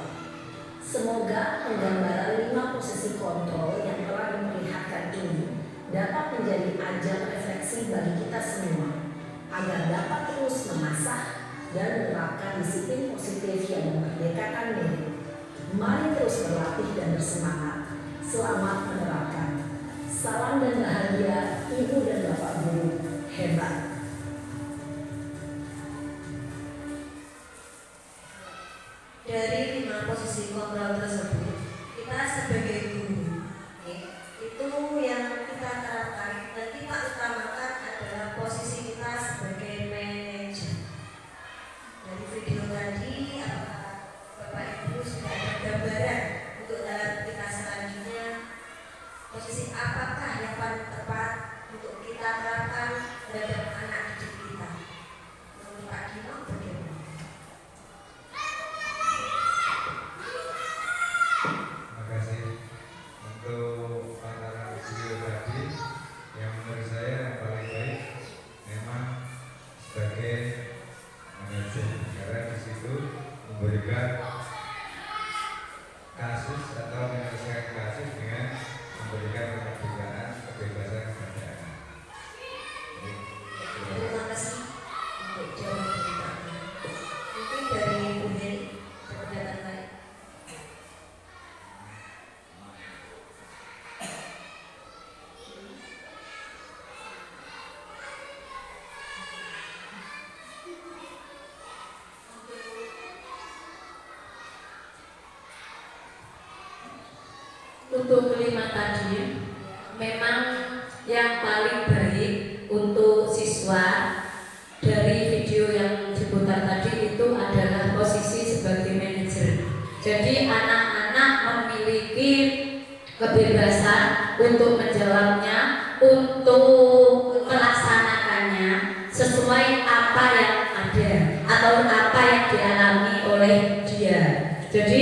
Semoga penggambaran 5 posisi kontrol yang telah diperlihatkan ini dapat menjadi ajang refleksi bagi kita semua, agar dapat terus mengasah dan menerapkan disiplin positif yang memerdekakan murid. Mari terus berlatih dan bersemangat. Selamat menerapkan. Salam dan bahagia Ibu dan Bapak guru hebat. Dari 5 posisi kontrol tersebut, kita sebagai guru itu yang kita terapkan dan kita utamakan adalah posisi kita sebagai manajer. Dari video tadi, apakah Bapak Ibu sudah ada gambaran untuk dalam kita selanjutnya posisi apakah yang paling tepat untuk kita terapkan terhadap anak didik kita? Menurut Pak Dino bagaimana? Untuk kelima tadi, memang yang paling baik untuk siswa dari video yang diputar tadi itu adalah posisi sebagai manajer. Jadi anak-anak memiliki kebebasan untuk menjawabnya, untuk melaksanakannya sesuai apa yang ada atau apa yang dialami oleh dia. Jadi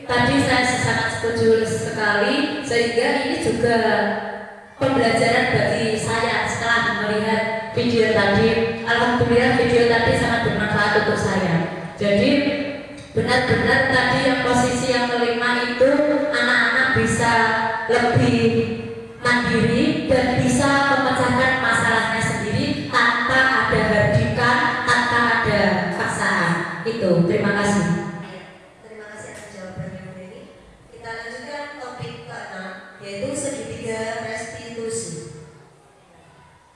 tadi saya sangat setuju sekali, sehingga ini juga pembelajaran bagi saya setelah melihat video tadi. Alhamdulillah video tadi sangat bermanfaat untuk saya. Jadi benar-benar tadi yang posisi yang kelima itu anak-anak bisa lebih mandiri dan bisa memecahkan masalahnya sendiri tanpa ada hardikan, tanpa ada paksaan. Itu, terima kasih. Terima kasih atas jawabannya Bu Neni. Kita lanjutkan topik ke-6, yaitu segitiga restitusi.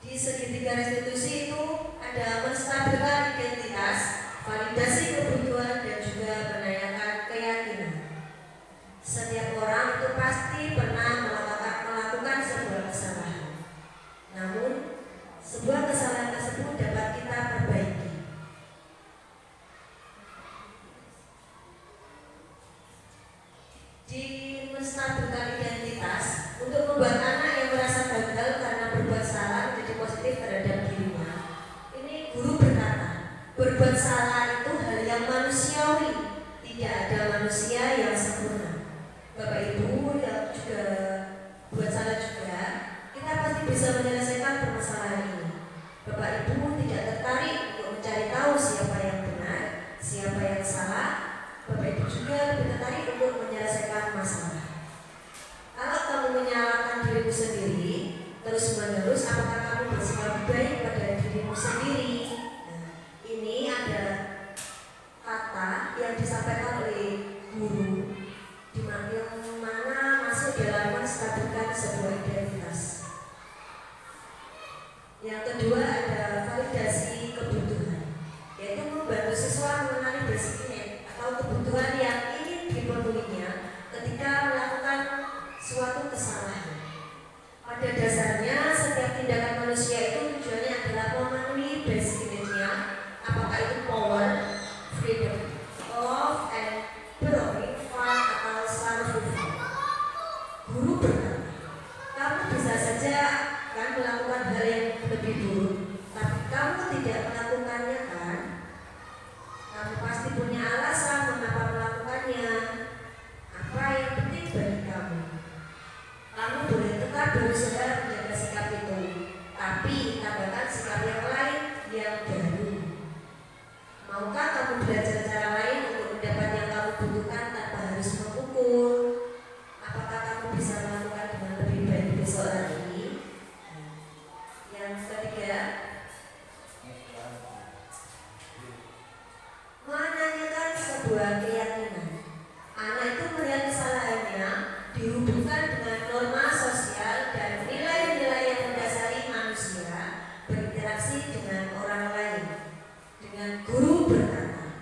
Di segitiga restitusi itu ada menstabilkan identitas, validasi kebutuhan, dan juga menanyakan keyakinan. Setiap orang itu pasti pernah melakukan sebuah kesalahan. Namun, sebuah kesalahan tersebut dapat kita perbaiki. Di menstabilkan identitas, untuk membuat anak yang merasa gagal karena berbuat salah menjadi positif terhadap dirinya. Ini guru berkata, berbuat salah itu hal yang manusiawi, tidak ada manusia yang sempurna. Bapak Ibu yang juga buat salah juga, kita pasti bisa menyelesaikan permasalahan ini. Bapak Ibu tidak tertarik untuk mencari tahu siapa yang benar, siapa yang salah. Bapak Ibu juga lebih tertarik untuk menyelesaikan masalah. Kalau kamu menyalahkan dirimu sendiri terus-menerus, apakah kamu bersikap baik pada dirimu sendiri? Nah, ini ada kata yang disampaikan oleh guru di mana masuk dalam menstabilkan sebuah identitas. Yang kedua ada validasi kebutuhan, yaitu membantu siswa mengenali basic need atau kebutuhan yang ingin dipenuhinya ketika melakukan suatu kesalahan. Pada dasarnya setiap tindakan manusia itu tujuannya adalah memenuhi basic need-nya, apakah itu power, freedom, love, and belonging, fun, atau survival. Guru berkata, kamu bisa saja kan melakukan hal yang lebih buruk, tapi kamu tidak melakukannya kan? Kamu pasti punya alasan mengapa melakukannya. Apa yang penting bagi kamu? Kamu boleh tetap berusaha menjaga sikap itu, tapi tambahkan sikap yang lain yang baru. Maukah kamu belajar cara lain untuk mendapat yang kamu butuhkan tanpa harus memukul? Apakah kamu bisa melakukan dengan lebih baik besok hari? Yang ketiga, menanyakan sebuah keyakinan. Anak itu melihat kesalahannya dihubungkan dengan norma sosial dan nilai-nilai yang mendasari manusia berinteraksi dengan orang lain. Dengan guru berkata,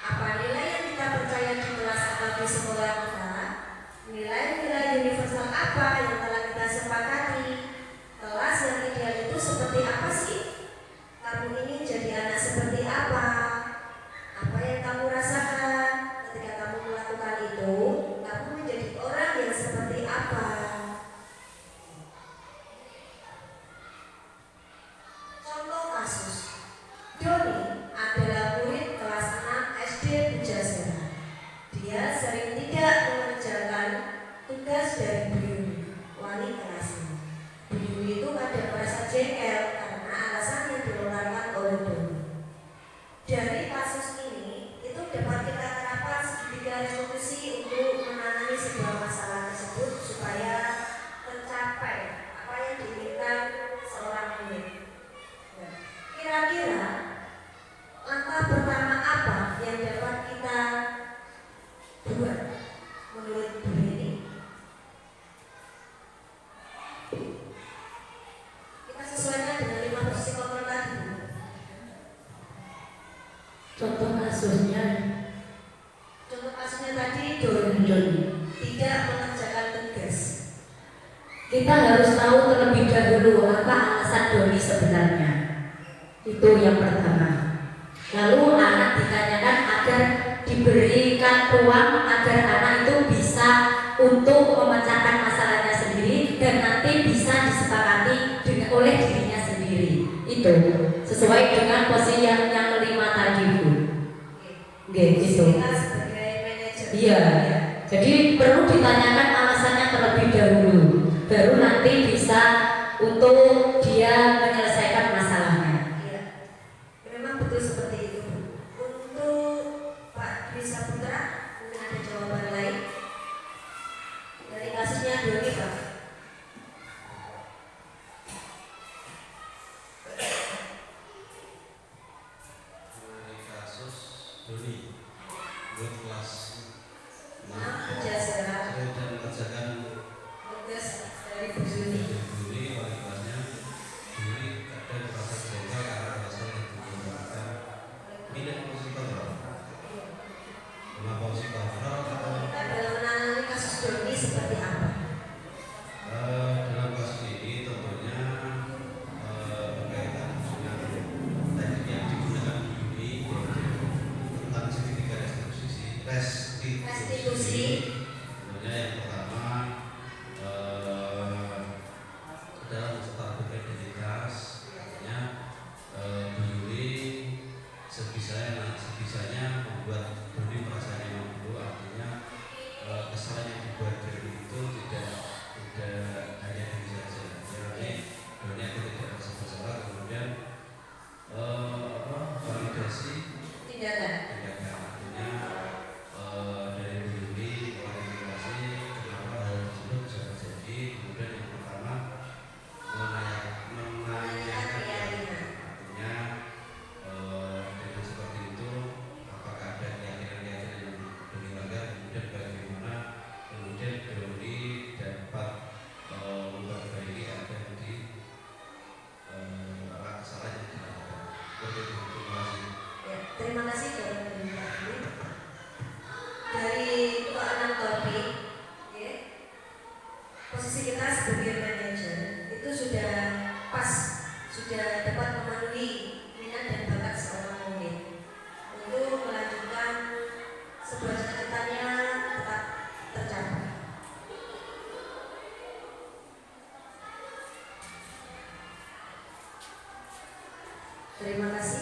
apa nilai yang kita percaya di kelas atau di sekolah kita? Nilai-nilai universal apa yang telah kita sepakati? Kelas yang ideal itu seperti apa sih? Kamu ingin jadi anak seperti apa? Apa yang kamu rasakan ketika kamu melakukan itu? Kamu menjadi orang yang seperti apa? Contoh kasus, Doni adalah murid kelas 6 SD Bujasera. Dia sering tidak mengerjakan tugas dari Bu Yuni, wali kelasnya. Bu Yuni itu kadang merasa jengkel karena alasan yang dilontarkan oleh Doni. Dari kasus ini, itu dapat kita terapkan segitiga restitusi untuk menangani sebuah masalah tersebut supaya tercapai apa yang diinginkan seorang murid. Nah, kira-kira langkah pertama apa yang dapat kita buat menurut Bu ini? Kita sesuaikan dengan 5 posisi kontrol tadi. Contoh kasusnya Contoh kasusnya tadi Doni tidak mengerjakan tugas. kita harus tahu terlebih dahulu apa alasan doni sebenarnya. Itu yang pertama. Lalu anak ditanyakan agar diberikan ruang agar anak itu bisa untuk memecahkan masalahnya sendiri dan nanti bisa disepakati oleh dirinya sendiri. Itu sesuai dengan posisi yang kelima tadi, Bu. Gitu. Kita sebagai manajer. Iya. Jadi perlu ditanyakan alasannya terlebih dahulu, baru nanti bisa untuk dia menyelesaikan masalahnya. Iya. Memang betul seperti itu. Untuk Pak Dwi Saputra, mungkin ada jawaban lain dari kasusnya Doni, Pak. Dari kasus Doni buat kelas Kerja sekarang saya sudah mengerjakan tugas dari Bu Juni. Doni wali kelasnya. Doni kadang merasa jengkel karena merasa digunakan minat positif. Kenapa positif atau Kita dalam menangani kasus Doni seperti apa? dalam kasus ini tentunya berkaitan dengan teknik yang digunakan di tentang segitiga restitusi. Tentunya yang pertama adalah mencetak identitas. Artinya Bu Yuli sebisanya membuat Doni merasa nyaman dulu. Artinya kesalahan yang dibuat Doni itu tidak hanya diri saja. Jadi Doni itu tidak merasa bersalah. Kemudian validasi Tindakan. artinya dari Bu Yuli klarifikasi kenapa hal tersebut bisa terjadi. Kemudian yang pertama menanyakan artinya dengan seperti itu apakah ada keyakinan-keyakinan yang Doni langgar, kemudian bagaimana kemudian Doni dapat memperbaiki apa yang kesalahan yang dilakukan. Terima kasih. Ya, terima kasih kepada Doni Pak Dwi. Dari Pak Anantoni, ya, posisi kita sebagai manajer itu sudah pas, sudah dapat memenuhi minat dan bakat seorang murid untuk melanjutkan sebuah cita-citanya tetap tercapai. Terima kasih.